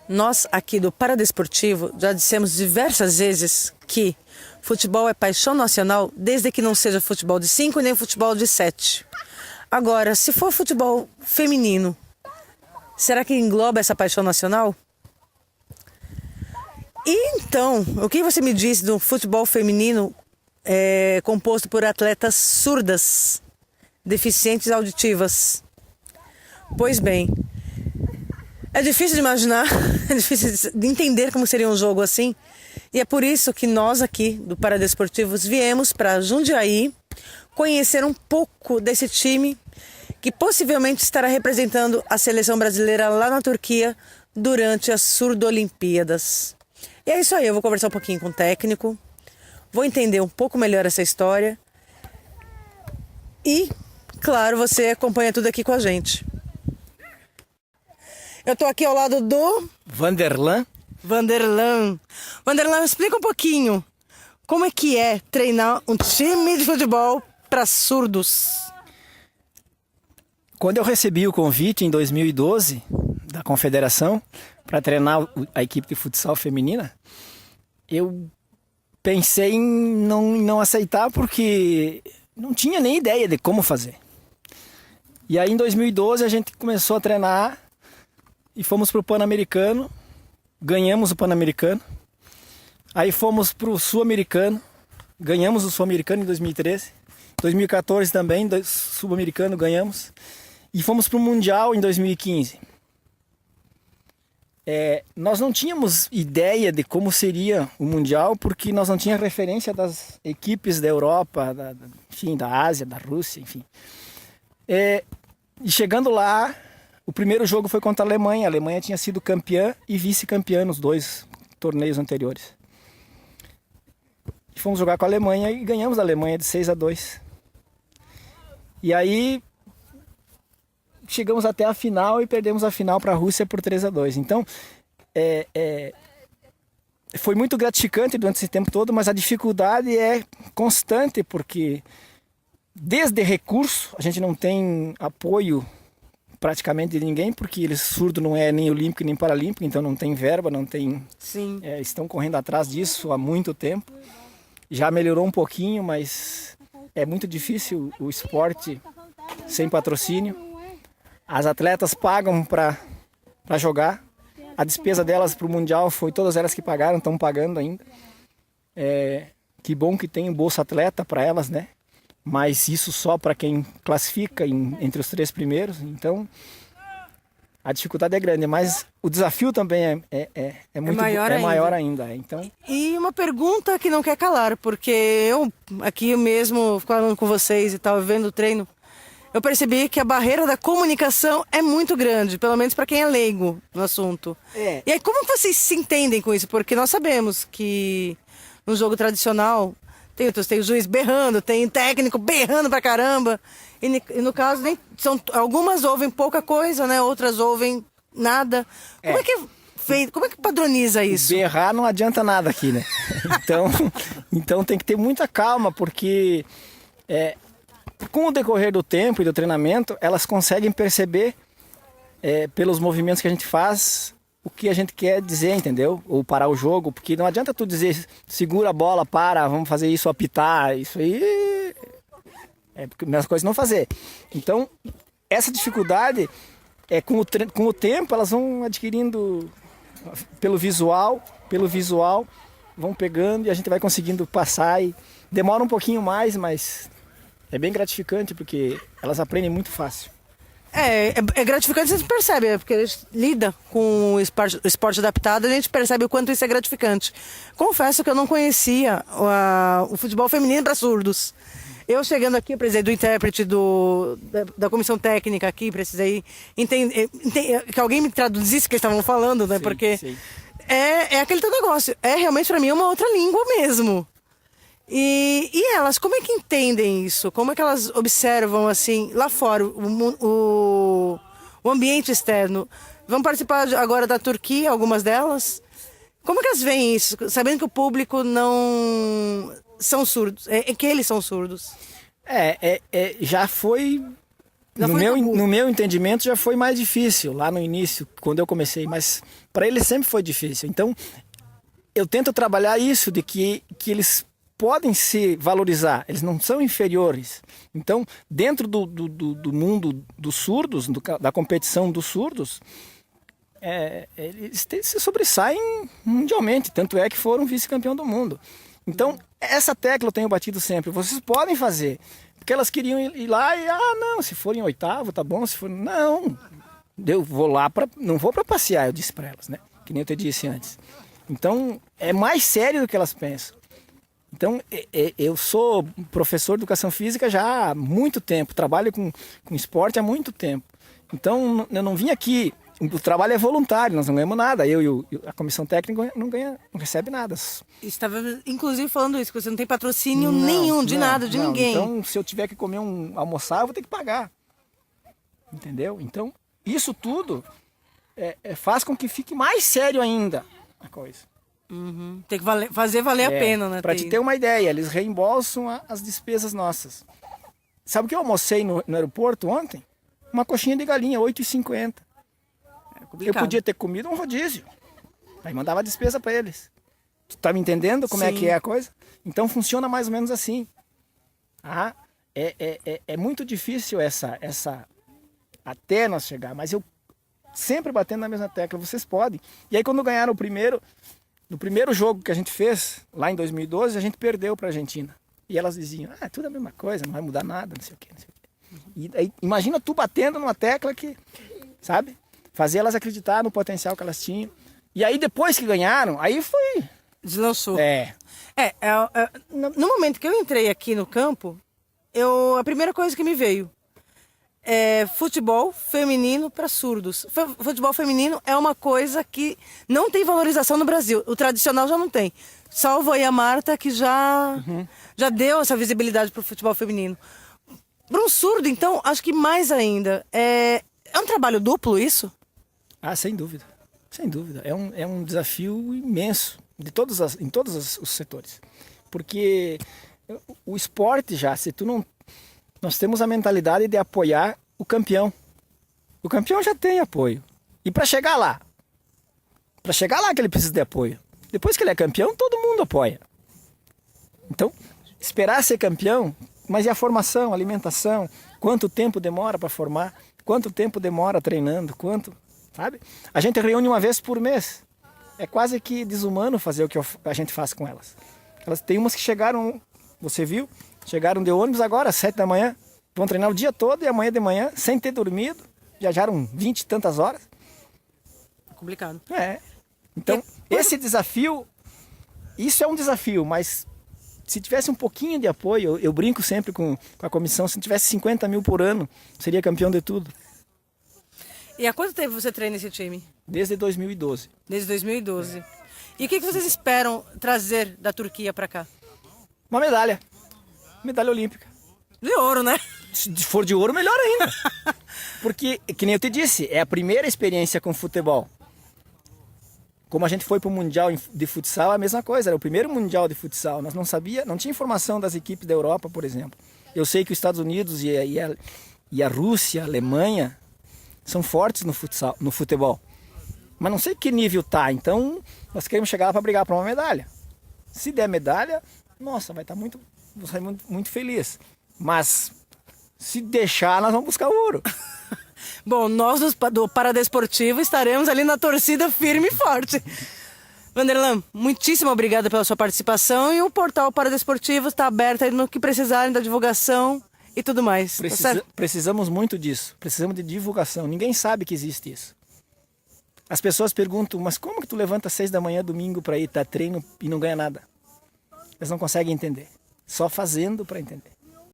Nós aqui do Paradesportivo já dissemos diversas vezes que futebol é paixão nacional desde que não seja futebol de 5 nem futebol de 7. Agora, se for futebol feminino, será que engloba essa paixão nacional? E então, o que você me diz do futebol feminino composto por atletas surdas, deficientes auditivas? Pois bem, é difícil de imaginar, é difícil de entender como seria um jogo assim. E é por isso que nós aqui do Paradesportivos viemos para Jundiaí conhecer um pouco desse time que possivelmente estará representando a seleção brasileira lá na Turquia durante as Surdo-Olimpíadas. E é isso aí, eu vou conversar um pouquinho com o técnico, vou entender um pouco melhor essa história e, claro, você acompanha tudo aqui com a gente. Eu tô aqui ao lado do Vanderlan. Vanderlan, explica um pouquinho como é treinar um time de futebol para surdos. Quando eu recebi o convite em 2012 da Confederação para treinar a equipe de futsal feminina, eu pensei em não aceitar porque não tinha nem ideia de como fazer. E aí em 2012 a gente começou a treinar e fomos para o Pan-Americano, ganhamos o Pan-Americano, aí fomos para o Sul-Americano, ganhamos o Sul-Americano em 2013, 2014 também, Sul-Americano ganhamos, e fomos para o Mundial em 2015. Nós não tínhamos ideia de como seria o Mundial, porque nós não tínhamos referência das equipes da Europa, da Ásia, da Rússia, enfim. E chegando lá, o primeiro jogo foi contra a Alemanha. A Alemanha tinha sido campeã e vice-campeã nos 2 torneios anteriores. E fomos jogar com a Alemanha e ganhamos a Alemanha de 6-2. E aí chegamos até a final e perdemos a final para a Rússia por 3-2. Então, foi muito gratificante durante esse tempo todo, mas a dificuldade é constante, porque desde recurso, a gente não tem apoio praticamente de ninguém, porque surdo não é nem olímpico nem paralímpico, então não tem verba, não tem... Sim. Estão correndo atrás disso há muito tempo. Já melhorou um pouquinho, mas é muito difícil o esporte sem patrocínio. As atletas pagam para jogar. A despesa delas para o Mundial foi todas elas que pagaram, estão pagando ainda. Que bom que tem o Bolsa Atleta para elas, né? Mas isso só para quem classifica entre os 3 primeiros. Então, a dificuldade é grande, mas o desafio também é maior ainda. Então... E uma pergunta que não quer calar, porque eu aqui mesmo falando com vocês e tal, vendo o treino, eu percebi que a barreira da comunicação é muito grande, pelo menos para quem é leigo no assunto. E aí, como vocês se entendem com isso? Porque nós sabemos que no jogo tradicional tem o juiz berrando, tem o técnico berrando pra caramba. E no caso, algumas ouvem pouca coisa, né? Outras ouvem nada. Como é que padroniza isso? Berrar não adianta nada aqui, né? Então tem que ter muita calma, porque com o decorrer do tempo e do treinamento, elas conseguem perceber pelos movimentos que a gente faz o que a gente quer dizer, entendeu? Ou parar o jogo, porque não adianta tu dizer segura a bola, para, vamos fazer isso, apitar, isso aí porque as coisas não fazer. Então, essa dificuldade com o tempo elas vão adquirindo pelo visual, vão pegando e a gente vai conseguindo passar e demora um pouquinho mais, mas é bem gratificante porque elas aprendem muito fácil. É gratificante, você percebe, porque a gente lida com o esporte adaptado, a gente percebe o quanto isso é gratificante. Confesso que eu não conhecia o futebol feminino para surdos. Eu chegando aqui, precisei do intérprete da comissão técnica aqui, precisei entender, que alguém me traduzisse o que eles estavam falando, né? Sim, porque sim. É aquele teu negócio, realmente para mim uma outra língua mesmo. E elas, como é que entendem isso? Como é que elas observam, assim, lá fora, o ambiente externo? Vão participar agora da Turquia, algumas delas? Como é que elas veem isso, sabendo que o público não são surdos, que eles são surdos? Já foi No meu entendimento já foi mais difícil lá no início, quando eu comecei, mas para eles sempre foi difícil. Então eu tento trabalhar isso de que eles podem se valorizar, eles não são inferiores. Então, dentro do mundo dos surdos, da competição dos surdos, eles se sobressaem mundialmente, tanto é que foram vice-campeão do mundo. Então, essa tecla eu tenho batido sempre, vocês podem fazer, porque elas queriam ir lá e, não, se forem oitavo, tá bom, se for não, eu vou lá, não vou para passear, eu disse para elas, né, que nem eu te disse antes. Então, é mais sério do que elas pensam. Então, eu sou professor de educação física já há muito tempo, trabalho com esporte há muito tempo. Então, eu não vim aqui, o trabalho é voluntário, nós não ganhamos nada, eu e a comissão técnica não recebe nada. Estava, inclusive, falando isso, que você não tem patrocínio nenhum, de nada, de ninguém. Então, se eu tiver que comer almoçar, eu vou ter que pagar. Entendeu? Então, isso tudo faz com que fique mais sério ainda a coisa. Uhum. Tem que fazer valer a pena, né? Para te ter uma ideia, eles reembolsam as despesas nossas. Sabe o que eu almocei no aeroporto ontem? Uma coxinha de galinha, R$ 8,50. Eu podia ter comido um rodízio. Aí mandava a despesa para eles. Tu tá me entendendo como é que é a coisa? Então funciona mais ou menos assim. É muito difícil até nós chegar, mas eu sempre batendo na mesma tecla, vocês podem. E aí quando ganharam no primeiro jogo que a gente fez, lá em 2012, a gente perdeu para a Argentina. E elas diziam, é tudo a mesma coisa, não vai mudar nada, não sei o quê, não sei o quê. E aí, imagina tu batendo numa tecla que, sabe? Fazer elas acreditar no potencial que elas tinham. E aí depois que ganharam, aí foi... Deslançou. No momento que eu entrei aqui no campo, a primeira coisa que me veio futebol feminino para surdos. Futebol feminino é uma coisa que não tem valorização no Brasil. O tradicional já não tem. Salvo aí a Marta, que já deu essa visibilidade para o futebol feminino. Para um surdo, então, acho que mais ainda. É um trabalho duplo isso? Sem dúvida. Sem dúvida. É um desafio imenso em todos os setores. Porque o esporte já, se tu não... Nós temos a mentalidade de apoiar o campeão. O campeão já tem apoio. E para chegar lá que ele precisa de apoio. Depois que ele é campeão, todo mundo apoia. Então, esperar ser campeão, mas e a formação, a alimentação? Quanto tempo demora para formar? Quanto tempo demora treinando? Sabe? A gente reúne uma vez por mês. É quase que desumano fazer o que a gente faz com elas. Elas tem umas que chegaram, você viu? Chegaram de ônibus agora, às 7 da manhã. Vão treinar o dia todo e amanhã de manhã, sem ter dormido. Viajaram 20 e tantas horas. Complicado. Então, esse desafio, isso é um desafio, mas se tivesse um pouquinho de apoio, eu brinco sempre com a comissão, se tivesse 50 mil por ano, seria campeão de tudo. E há quanto tempo você treina esse time? Desde 2012. Desde 2012. E o que vocês esperam trazer da Turquia para cá? Uma medalha olímpica. De ouro, né? Se for de ouro, melhor ainda. Porque, que nem eu te disse, é a primeira experiência com futebol. Como a gente foi para o Mundial de Futsal, é a mesma coisa. Era o primeiro Mundial de Futsal. Nós não tinha informação das equipes da Europa, por exemplo. Eu sei que os Estados Unidos e a Rússia, a Alemanha, são fortes no futebol. Mas não sei que nível tá. Então, nós queremos chegar lá para brigar para uma medalha. Se der medalha, nossa, vou sair muito feliz. Mas, se deixar, nós vamos buscar o ouro. Bom, nós do Paradesportivo estaremos ali na torcida firme e forte. Vanderlan, muitíssimo obrigada pela sua participação. E o portal Paradesportivo está aberto aí no que precisarem da divulgação e tudo mais. Precisamos muito disso. Precisamos de divulgação. Ninguém sabe que existe isso. As pessoas perguntam, mas como que tu levanta às 6 da manhã, domingo, para ir dar treino e não ganha nada? Eles não conseguem entender. Só fazendo para entender.